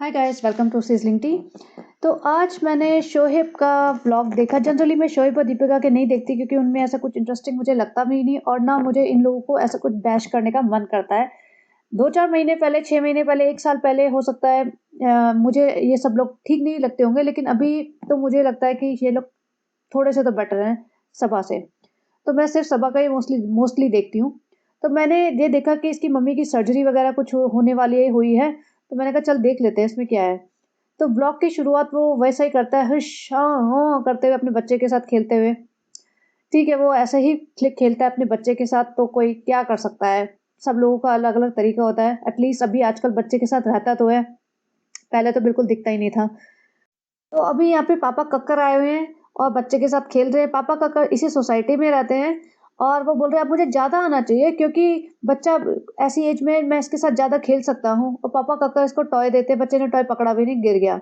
Hi guys, welcome to sizzling tea. तो आज मैंने शोहेब का व्लॉग देखा। जनरली मैं शोहेब और दीपिका के नहीं देखती क्योंकि उनमें ऐसा कुछ इंटरेस्टिंग मुझे लगता भी नहीं और ना मुझे इन लोगों को ऐसा कुछ बैश करने का मन करता है। 2-4 महीने पहले, 6 महीने पहले, 1 साल पहले हो सकता है मुझे ये सब लोग ठीक नहीं लगते होंगे, लेकिन अभी तो मुझे लगता है कि ये लोग थोड़े से तो बेटर हैं सबा से। तो मैं सिर्फ सबा का ही मोस्टली मोस्टली देखती हूँ। तो मैंने ये देखा कि इसकी मम्मी की सर्जरी वगैरह कुछ होने वाली हुई है। तो मैंने कहा चल देख लेते हैं इसमें क्या है। तो ब्लॉग की शुरुआत वो वैसा ही करता है, हुश हाँ हाँ करते हुए अपने बच्चे के साथ खेलते हुए। ठीक है, वो ऐसे ही खेलता है अपने बच्चे के साथ, तो कोई क्या कर सकता है। सब लोगों का अलग अलग तरीका होता है। एटलीस्ट अभी आजकल बच्चे के साथ रहता तो है, पहले तो बिल्कुल दिखता ही नहीं था। तो अभी यहाँ पे पापा कक्कर आए हुए हैं और बच्चे के साथ खेल रहे हैं। पापा कक्कर इसी सोसाइटी में रहते हैं और वो बोल रहे हैं अब मुझे ज़्यादा आना चाहिए क्योंकि बच्चा ऐसी एज में मैं इसके साथ ज़्यादा खेल सकता हूँ। और पापा कक्कर इसको टॉय देते हैं, बच्चे ने टॉय पकड़ा भी नहीं, गिर गया।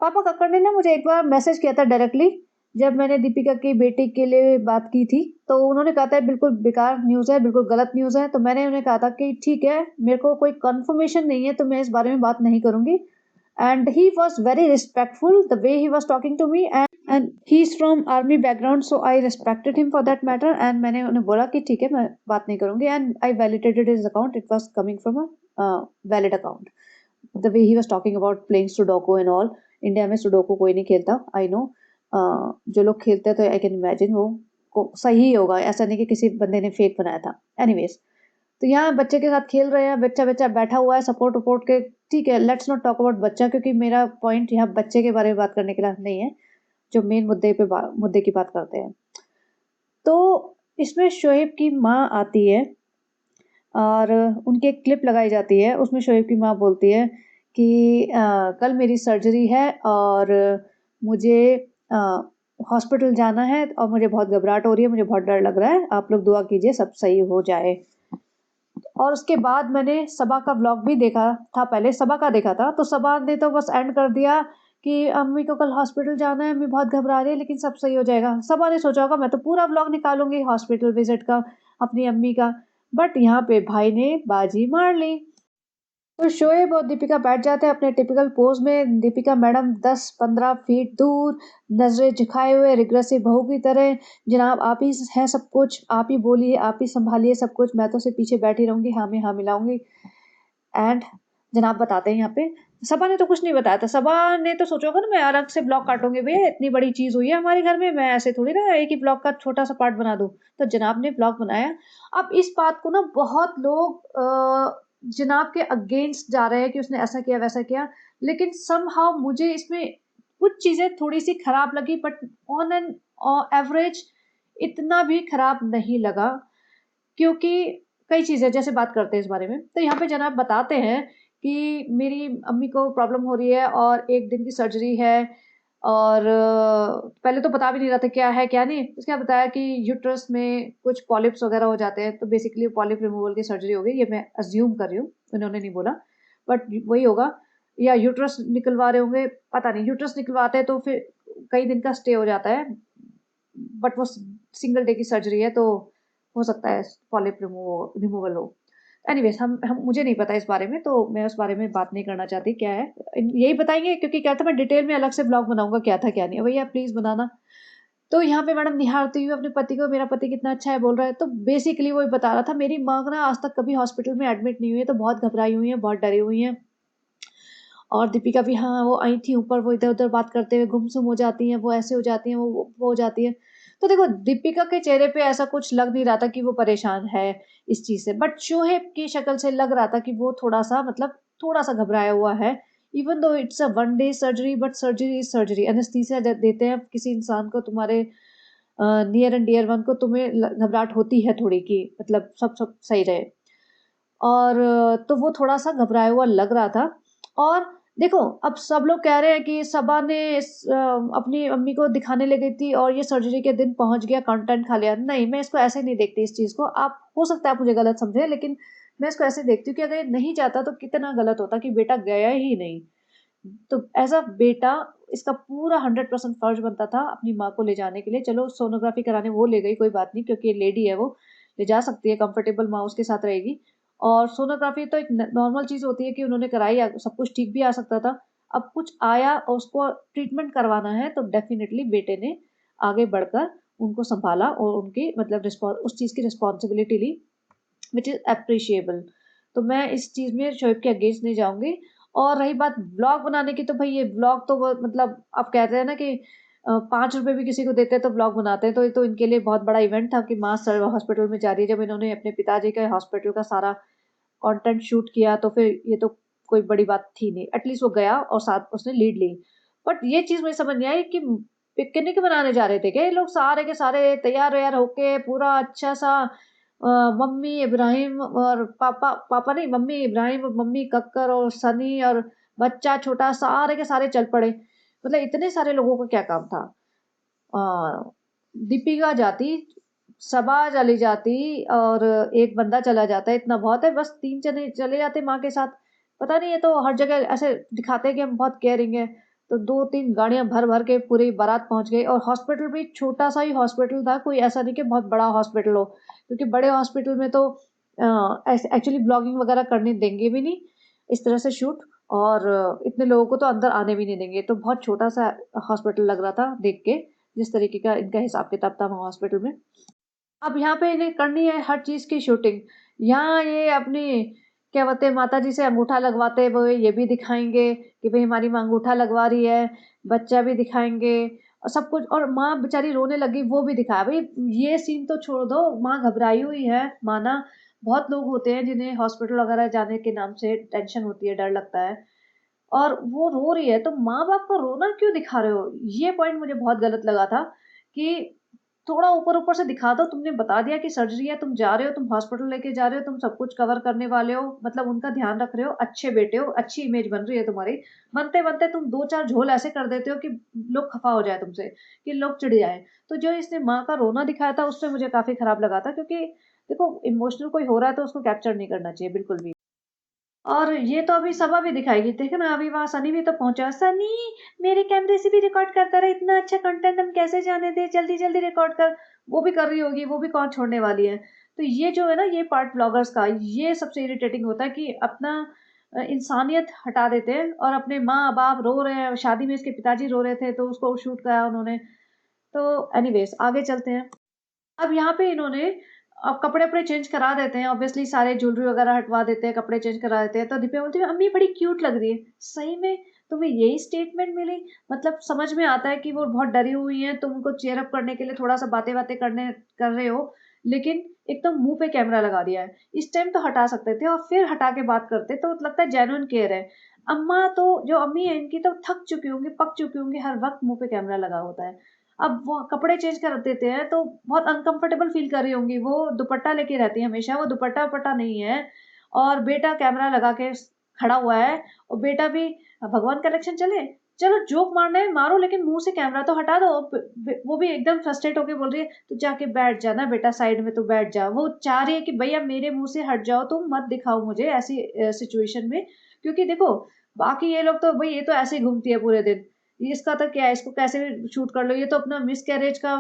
पापा कक्कर ने ना मुझे एक बार मैसेज किया था डायरेक्टली, जब मैंने दीपिका की बेटी के लिए बात की थी। तो उन्होंने कहा था बिल्कुल बेकार न्यूज़ है, बिल्कुल गलत न्यूज़ है। तो मैंने उन्हें कहा था कि ठीक है, मेरे को कोई कंफर्मेशन नहीं है तो मैं इस बारे में बात नहीं करूँगी। And he was very respectful the way he was talking to me, and he's from army background, so I respected him for that matter। and मैंने उन्हें बोला कि ठीक है मैं बात नहीं करूँगी, and I validated his account, it was coming from a valid account। the way he was talking about playing sudoku and all। India में सुडोकू कोई नहीं खेलता, आई नो। जो लोग खेलते हैं तो आई कैन इमेजिन वो सही होगा, ऐसा नहीं कि किसी बंदे ने फेक बनाया था। एनीवेज, तो यहाँ बच्चे के साथ खेल रहे हैं, बच्चा बच्चा बैठा हुआ है सपोर्ट वपोर्ट के। ठीक है, लेट्स नॉट टॉक अबाउट बच्चा, क्योंकि मेरा पॉइंट यहाँ बच्चे के बारे में बात करने के लिए नहीं है। जो मेन मुद्दे की बात करते हैं। तो इसमें शोएब की माँ आती है और उनकी एक क्लिप लगाई जाती है। उसमें शोएब की माँ बोलती है कि कल मेरी सर्जरी है और मुझे हॉस्पिटल जाना है और मुझे बहुत घबराहट हो रही है, मुझे बहुत डर लग रहा है, आप लोग दुआ कीजिए सब सही हो जाए। और उसके बाद मैंने सबा का व्लॉग भी देखा था, पहले सबा का देखा था। तो सबा ने तो बस एंड कर दिया कि अम्मी को कल हॉस्पिटल जाना है, अम्मी बहुत घबरा रही है लेकिन सब सही हो जाएगा। सबा ने सोचा होगा मैं तो पूरा व्लॉग निकालूंगी हॉस्पिटल विजिट का, अपनी अम्मी का। बट यहाँ पे भाई ने बाजी मार ली। तो शोएब और दीपिका बैठ जाते हैं अपने टिपिकल पोज में। दीपिका मैडम 10-15 फीट दूर, नजरें झुकाए हुए रिग्रेसिव बहू की तरह, जनाब आप ही हैं सब कुछ, आप ही बोलिए, आप ही संभालिए सब कुछ, मैं तो सिर्फ पीछे बैठी रहूंगी, हाँ में हाँ मिलाऊंगी। एंड जनाब बताते हैं यहाँ पे, सबा ने तो कुछ नहीं बताया था। सबा ने तो सोचा होगा ना मैं अलग से ब्लॉग काटूंगी, भैया इतनी बड़ी चीज हुई है हमारे घर में, मैं ऐसे थोड़ी ना एक ही ब्लॉग का छोटा सा पार्ट बना दूं। तो जनाब ने ब्लॉग बनाया। अब इस बात को ना बहुत लोग जनाब के अगेंस्ट जा रहे हैं कि उसने ऐसा किया वैसा किया, लेकिन समहाउ मुझे इसमें कुछ चीजें थोड़ी सी खराब लगी, बट ऑन एन एवरेज इतना भी खराब नहीं लगा। क्योंकि कई चीज़ें जैसे बात करते हैं इस बारे में, तो यहाँ पे जनाब बताते हैं कि मेरी अम्मी को प्रॉब्लम हो रही है और 1 दिन की सर्जरी है। और पहले तो बता भी नहीं रहा था क्या है क्या नहीं। उसके बाद बताया कि यूट्रस में कुछ पॉलिप्स वगैरह हो जाते हैं, तो बेसिकली पॉलिप रिमूवल की सर्जरी हो गई। ये मैं अज्यूम कर रही हूँ, उन्होंने नहीं बोला, बट वही होगा। या यूट्रस निकलवा रहे होंगे, पता नहीं। यूट्रस निकलवाते हैं तो फिर कई दिन का स्टे हो जाता है, बट वो सिंगल डे की सर्जरी है, तो हो सकता है पॉलिप रिमूवल हो। एनीवेज, हम मुझे नहीं पता इस बारे में, तो मैं उस बारे में बात नहीं करना चाहती क्या है। यही बताएंगे क्योंकि क्या था, मैं डिटेल में अलग से ब्लॉग बनाऊंगा क्या था क्या नहीं। भैया प्लीज बनाना। तो यहाँ पे मैडम निहारती हुई अपने पति को, मेरा पति कितना अच्छा है बोल रहा है। तो बेसिकली वही बता रहा था, मेरी माँ ना आज तक कभी हॉस्पिटल में एडमिट नहीं हुई है, तो बहुत घबराई हुई है, बहुत डरी हुई है। और दीपिका भी, हाँ वो आई थी ऊपर, वो इधर उधर बात करते हुए गुमसुम हो जाती हैं, वो ऐसे हो जाती हैं, वो हो जाती है। तो देखो दीपिका के चेहरे पे ऐसा कुछ लग नहीं रहा था कि वो परेशान है इस चीज से, बट शोहेब की शक्ल से लग रहा था कि वो थोड़ा सा, मतलब थोड़ा सा घबराया हुआ है। Even though it's a 1 day surgery, but surgery is surgery. Anaesthesia देते हैं किसी इंसान को, तुम्हारे नियर एंड डियर वन को, तुम्हें घबराहट होती है थोड़ी की, मतलब सब सब सही रहे। और तो वो थोड़ा सा घबराया हुआ लग रहा था। और देखो अब सब लोग कह रहे हैं कि सबा ने अपनी अम्मी को दिखाने ले गई थी और ये सर्जरी के दिन पहुंच गया, कंटेंट खा लिया। नहीं, मैं इसको ऐसे नहीं देखती इस चीज को। आप हो सकता है आप मुझे गलत समझे, लेकिन मैं इसको ऐसे देखती हूँ कि अगर ये नहीं जाता तो कितना गलत होता कि बेटा गया ही नहीं। तो एज अ बेटा इसका पूरा 100% फर्ज बनता था अपनी माँ को ले जाने के लिए। चलो सोनोग्राफी कराने वो ले गई, कोई बात नहीं, क्योंकि लेडी है, वो ले जा सकती है, कंफर्टेबल माँ उसके साथ रहेगी। और सोनोग्राफी तो एक नॉर्मल चीज़ होती है कि उन्होंने कराई, सब कुछ ठीक भी आ सकता था। अब कुछ आया और उसको ट्रीटमेंट करवाना है, तो डेफ़िनिटली बेटे ने आगे बढ़कर उनको सँभाला और उनकी मतलब उस चीज़ की रिस्पॉन्सिबिलिटी ली, व्हिच इज़ एप्रिशिएबल। तो मैं इस चीज़ में शोएब के अगेंस्ट नहीं जाऊँगी। और रही बात व्लॉग बनाने की, तो भई ये व्लॉग तो वो मतलब आप कहते हैं ना कि ₹5 भी किसी को देते हैं तो व्लॉग बनाते हैं, तो ये तो इनके लिए बहुत बड़ा इवेंट था कि माँ सर हॉस्पिटल में जा रही है। जब इन्होंने अपने पिताजी का हॉस्पिटल का सारा कंटेंट शूट किया, तो फिर ये तो कोई बड़ी बात थी नहीं। एटलीस्ट वो गया और साथ उसने लीड ली। बट ये चीज़ मुझे समझ नहीं आई कि पिकनिक मनाने जा रहे थे क्या ये लोग सारे के सारे तैयार-वैयार होके पूरा अच्छा-सा, मम्मी इब्राहिम और पापा पापा नहीं, मम्मी इब्राहिम और मम्मी कक्कर और सनी और बच्चा छोटा सारे के सारे चल पड़े। मतलब इतने सारे लोगों का क्या काम था? अ, दीपिका जाती, सबा चली जाती और एक बंदा चला जाता है, इतना बहुत है, बस 3 जने चले जाते माँ के साथ। पता नहीं, ये तो हर जगह ऐसे दिखाते हैं कि हम बहुत केयरिंग हैं, तो 2-3 गाड़ियाँ भर-भर के पूरी बारात पहुँच गई। और हॉस्पिटल भी छोटा-सा ही हॉस्पिटल था, कोई ऐसा नहीं कि बहुत बड़ा हॉस्पिटल हो, क्योंकि बड़े हॉस्पिटल में तो एक्चुअली ब्लॉगिंग वगैरह करने देंगे भी नहीं, इस तरह से शूट। और इतने लोगों को तो अंदर आने भी नहीं देंगे, तो बहुत छोटा-सा हॉस्पिटल लग रहा था देख के। जिस तरीके का इनका हिसाब-किताब था वहाँ हॉस्पिटल में। अब यहाँ पे इन्हें करनी है हर चीज़ की शूटिंग। यहाँ ये अपनी क्या बोलते हैं माताजी से अंगूठा लगवाते हुए ये भी दिखाएँगे कि भई हमारी माँ अंगूठा लगवा रही है, बच्चा भी दिखाएँगे और सब कुछ। और माँ बेचारी रोने लगी वो भी दिखाया। भई ये सीन तो छोड़ दो, माँ घबराई हुई है माना। बहुत लोग होते हैं जिन्हें हॉस्पिटल वगैरह जाने के नाम से टेंशन होती है, डर लगता है। और वो रो रही है, तो माँ-बाप का रोना क्यों दिखा रहे हो? ये पॉइंट मुझे बहुत गलत लगा था कि थोड़ा ऊपर-ऊपर से दिखा दो, तुमने बता दिया कि सर्जरी है, तुम जा रहे हो, तुम हॉस्पिटल लेके जा रहे हो, तुम सब कुछ कवर करने वाले हो, मतलब उनका ध्यान रख रहे हो, अच्छे बेटे हो, अच्छी इमेज बन रही है तुम्हारी। बनते-बनते तुम 2-4 झोल ऐसे कर देते हो कि लोग खफ़ा हो जाएँ तुमसे, कि लोग चिढ़ जाएँ। तो जो इसने माँ का रोना दिखाया था, उससे मुझे काफ़ी खराब लगा था, क्योंकि देखो इमोशनल कोई हो रहा है तो उसको कैप्चर नहीं करना चाहिए बिल्कुल भी। और ये तो अभी सबा भी दिखाएगी, देखो ना अभी वहाँ सनी भी तो पहुँचा। सनी, मेरे कैमरे से भी रिकॉर्ड करता रहा, इतना अच्छा कंटेंट हम कैसे जाने दें, जल्दी-जल्दी रिकॉर्ड कर। वो भी कर रही होगी, वो भी कौन छोड़ने वाली है। तो ये जो है ना, ये पार्ट ब्लॉगर्स का, ये सबसे इरिटेटिंग होता है कि अपना इंसानियत हटा देते हैं और अपने माँ-बाप रो रहे हैं, शादी में इसके पिताजी रो रहे थे तो उसको शूट कराया उन्होंने। तो एनीवेज़ आगे चलते हैं। अब यहाँ पे इन्होंने अब कपड़े-वपड़े चेंज करा देते हैं, ऑब्वियसली सारे ज्वेलरी वगैरह हटवा देते हैं, कपड़े चेंज करा देते हैं, तो दिव्या बोलती है, "अम्मी बड़ी क्यूट लग रही है।" सही में तुम्हें यही स्टेटमेंट मिली? मतलब समझ में आता है कि वो बहुत डरी हुई हैं, तुम उनको चीयर अप करने के लिए थोड़ा-सा बातें-वातें करने कर रहे हो, लेकिन एकदम मुँह पे कैमरा लगा दिया है। इस टाइम तो हटा सकते थे और फिर हटा के बात करते, तो लगता है जेन्युइन केयर है। अम्मा तो जो अम्मी है इनकी तो थक चुकी होंगी, पक चुकी होंगी, हर वक़्त मुँह पे कैमरा लगा होता है। अब वो कपड़े चेंज कर देते हैं तो बहुत अनकंफर्टेबल फ़ील कर रही होंगी, वो दुपट्टा लेके रहती हैं हमेशा, वो दुपट्टा-वुपट्टा नहीं है और बेटा कैमरा लगा के खड़ा हुआ है और बेटा भी भगवान कलेक्शन चले, चलो जोक मारना है मारो लेकिन मुँह से कैमरा तो हटा दो। ब ब वो भी एकदम फ्रस्ट्रेट होके बोल रही है, "तू जाके बैठ जा ना बेटा साइड में, तू बैठ जा।" वो चाह रही है कि भैया मेरे मुँह से हट जाओ, तुम मत दिखाओ मुझे ऐसी सिचुएशन में। क्योंकि देखो बाकी ये लोग तो भई ये तो ऐसे ही घूमती है पूरे दिन। इसका तो क्या है, इसको कैसे भी शूट कर लो। ये तो अपना मिसकैरेज का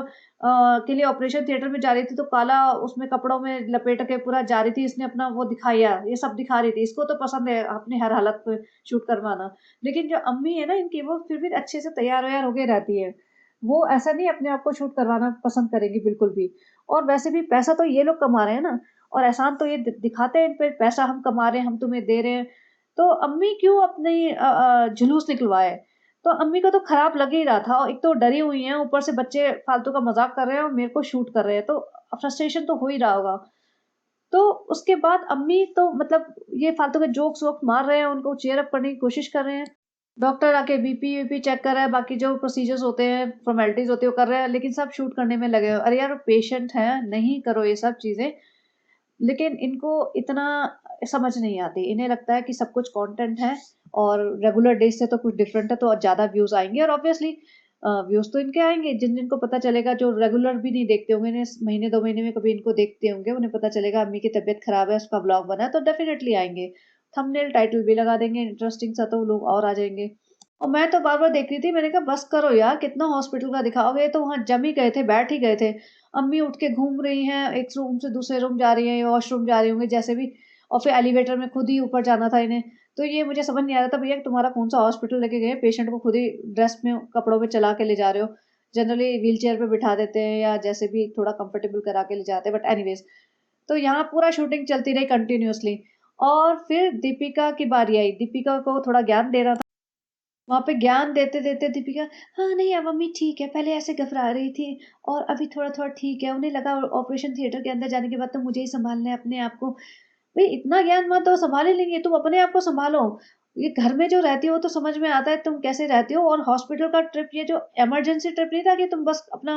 के लिए ऑपरेशन थिएटर में जा रही थी, तो काला उसमें कपड़ों में लपेट के पूरा जा रही थी। इसने अपना वो दिखाया, ये सब दिखा रही थी। इसको तो पसंद है अपनी हर हालत में शूट करवाना। लेकिन जो अम्मी है ना इनकी, वो फिर भी अच्छे से तैयार-वैयार होके रहती है। वो ऐसा नहीं अपने आप को शूट करवाना पसंद करेंगी बिल्कुल भी। और वैसे भी पैसा तो ये लोग कमा रहे हैं ना, और एहसान तो ये दिखाते हैं इन पे, पैसा हम कमा रहे हैं, हम तुम्हें दे रहे हैं। तो अम्मी क्यों अपनी जुलूस निकलवाए? तो अम्मी को तो खराब लग ही रहा था और एक तो डरी हुई हैं, ऊपर से बच्चे फालतू का मज़ाक कर रहे हैं और मेरे को शूट कर रहे हैं, तो फ्रस्ट्रेशन तो हो ही रहा होगा। तो उसके बाद अम्मी तो मतलब ये फालतू के जोक्स-वोक्स मार रहे हैं, उनको चीयर अप करने की कोशिश कर रहे हैं। डॉक्टर आके बीपी-वीपी चेक कर रहा है, बाकी जो प्रोसीजर्स होते हैं, फॉर्मेलिटीज़ होती है वो कर रहे हैं, लेकिन सब शूट करने में लगे हो। अरे यार पेशेंट हैं, नहीं करो ये सब चीज़ें। लेकिन इनको इतना समझ नहीं आती। इन्हें लगता है कि सब कुछ कंटेंट है और रेगुलर डेज़ से तो कुछ डिफरेंट है, तो और ज़्यादा व्यूज़ आएँगे और ऑब्वियसली व्यूज़ तो इनके आएँगे। जिन-जिनको पता चलेगा, जो रेगुलर भी नहीं देखते होंगे, इन्हें महीने 2 महीने में कभी इनको देखते होंगे, उन्हें पता चलेगा अम्मी की तबीयत खराब है, उसका व्लॉग बना है, तो डेफ़िनिटली आएँगे। थंबनेल टाइटल भी लगा देंगे इंटरेस्टिंग सा, तो लोग और आ जाएँगे। और मैं तो बार-बार देख रही थी, मैंने कहा बस करो यार, कितना हॉस्पिटल का दिखाओगे, तो वहाँ जम ही गए थे, बैठ ही गए थे। अम्मी उठ के घूम रही हैं, एक रूम से दूसरे रूम जा रही हैं, वॉशरूम जा रही होंगी जैसे भी। और फिर एलिवेटर में खुद ही ऊपर जाना था इन्हें। तो ये मुझे समझ नहीं आ रहा था भैया तुम्हारा कौन-सा हॉस्पिटल लेके गए, पेशेंट को खुद ही ड्रेस में कपड़ों में चला के ले जा रहे हो। जनरली व्हीलचेयर पे बिठा देते हैं या जैसे भी थोड़ा कंफर्टेबल करा के ले जाते हैं, बट एनीवेज़। तो यहाँ पूरा शूटिंग चलती रही कंटिन्यूअसली और फिर दीपिका की बारी आई। दीपिका को थोड़ा ज्ञान दे रहा था। वहाँ पे ज्ञान देते-देते दीपिका, हाँ, नहीं अब मम्मी ठीक है, पहले ऐसे घबरा रही थी और अभी थोड़ा-थोड़ा ठीक है। उन्हें लगा ऑपरेशन थिएटर के अंदर जाने के बाद तो मुझे ही सँभालना है अपने आप को। भई इतना ज्ञान मत दो, सँभाल ही लेंगे, तुम अपने आप को सँभालो। ये घर में जो रहती हो तो समझ में आता है तुम कैसे रहती हो और हॉस्पिटल का ट्रिप ये जो इमरजेंसी ट्रिप नहीं था कि तुम बस अपना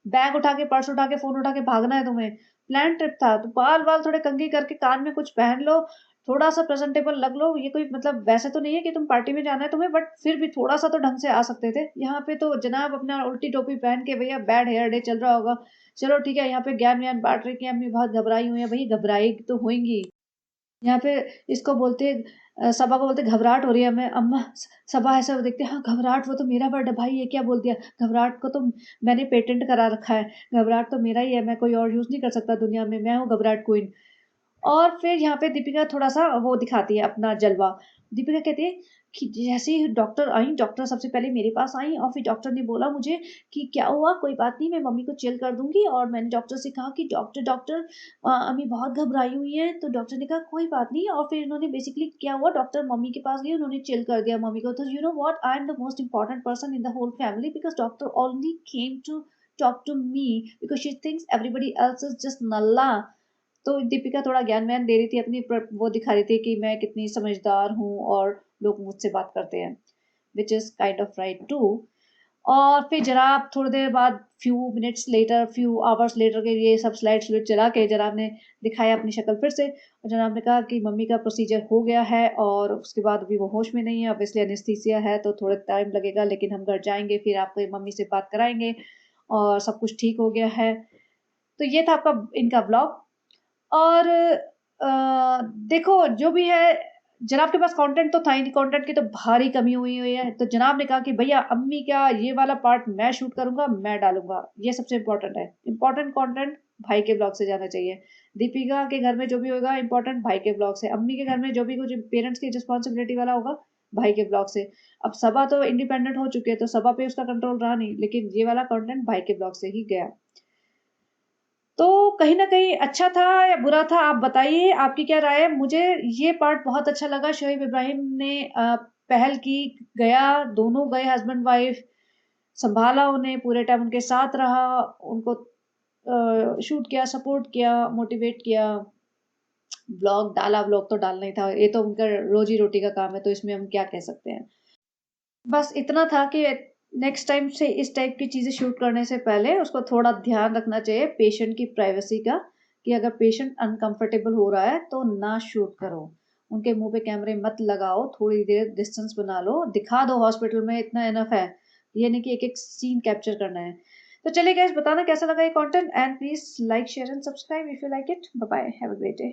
बैग उठा के, पर्स उठा के, फ़ोन उठा के भागना है तुम्हें। प्लान ट्रिप था, तो बाल-वाल थोड़े कंघी करके कान में कुछ पहन लो, थोड़ा-सा प्रेज़ेंटेबल लग लो। ये कोई मतलब वैसे तो नहीं है कि तुम पार्टी में जाना है तुम्हें, बट फिर भी थोड़ा-सा तो ढंग से आ सकते थे। यहाँ पे तो जनाब अपना उल्टी टोपी पहन के भैया बैड हेयर डे चल रहा होगा। चलो ठीक है, यहाँ पे ज्ञान-व्यान बाँट रही कि अम्मी बहुत घबराई हुई हैं। भई घबराई तो होंगी। यहाँ पे इसको बोलते हैं सबा को बोलते हैं घबराहट हो रही है हमें अम्मा। सबा ऐसा देखते हैं, हाँ घबराहट वो तो मेरा वर्ड है भाई, ये क्या बोल दिया? घबराहट को तो मैंने पेटेंट करा रखा है। घबराहट तो मेरा ही है, मैं कोई और यूज़ नहीं कर सकता दुनिया में, मैं हूँ घबराहट क्वीन। और फिर यहाँ पे दीपिका थोड़ा-सा वो दिखाती है अपना जलवा। दीपिका कहती है कि जैसे ही डॉक्टर आई, डॉक्टर सबसे पहले मेरे पास आई और फिर डॉक्टर ने बोला मुझे कि क्या हुआ? कोई बात नहीं, मैं मम्मी को चिल कर दूँगी और मैंने डॉक्टर से कहा कि डॉक्टर डॉक्टर अम्मी बहुत घबराई हुई हैं। तो डॉक्टर ने कहा कोई बात नहीं और फिर इन्होंने बेसिकली क्या हुआ डॉक्टर मम्मी के पास गई, उन्होंने चिल कर दिया मम्मी को। तो you know what? I am the most important person in the whole family because doctor only came to talk to me because she thinks everybody else is just नल्ला। तो दीपिका थोड़ा ज्ञान-व्यान दे रही थी अपनी वो दिखा रही थी कि मैं कितनी समझदार हूँ और लोग मुझसे बात करते हैं, which is kind of right too. और फिर जनाब थोड़ी देर बाद few minutes later, few hours later के ये सब स्लाइड चला के जनाब ने दिखाया अपनी शक्ल फिर से और जनाब ने कहा कि मम्मी का प्रोसीजर हो गया है और उसके बाद अभी वो होश में नहीं है, ऑब्वियसली एनेस्थीसिया है तो थोड़ा टाइम लगेगा लेकिन हम घर जाएँगे, फिर आपको मम्मी से बात कराएँगे और सब कुछ ठीक हो गया है। तो ये था आपका इनका व्लॉग। और देखो जो भी है जनाब के पास कंटेंट तो था ही नहीं, कंटेंट की तो भारी कमी हुई हुई है। तो जनाब ने कहा कि भैया अम्मी का ये वाला पार्ट मैं शूट करूँगा, मैं डालूँगा। ये सबसे इम्पोर्टेंट है। इम्पोर्टेंट कंटेंट भाई के ब्लॉग से जाना चाहिए। दीपिका के घर में जो भी होगा इम्पोर्टेंट भाई के ब्लॉग से। अम्मी के घर में जो भी कुछ पेरेंट्स की रिस्पॉन्सिबिलिटी वाला होगा, भाई के ब्लॉग से। अब सबा तो इंडिपेंडेंट हो चुके हैं, तो सबा पे उसका कंट्रोल रहा नहीं, लेकिन ये वाला कंटेंट भाई के ब्लॉग से ही गया। तो कहीं न कहीं अच्छा था या बुरा था आप बताइए, आपकी क्या राय है? मुझे ये पार्ट बहुत अच्छा लगा शोएब इब्राहिम ने पहल की, गया, दोनों गए हस्बैंड-वाइफ, सँभाला उन्हें, पूरे टाइम उनके साथ रहा, उनको शूट किया, सपोर्ट किया, मोटिवेट किया, व्लॉग डाला, व्लॉग तो डालना ही था, ये तो उनका रोज़ी-रोटी का काम है, तो इसमें हम क्या कह सकते हैं। बस इतना था कि नेक्स्ट टाइम से इस टाइप की चीज़ें शूट करने से पहले उसको थोड़ा ध्यान रखना चाहिए पेशेंट की प्राइवेसी का, कि अगर पेशेंट अनकंफर्टेबल हो रहा है तो ना शूट करो। उनके मुँह पे कैमरे मत लगाओ, थोड़ी देर डिस्टेंस बना लो, दिखा दो हॉस्पिटल में इतना इनफ है। ये नहीं कि एक-एक सीन कैप्चर करना है। तो चलिए गाइस बताना कैसा लगा ये content and please like, share and subscribe if you like it. Bye bye, have a great day.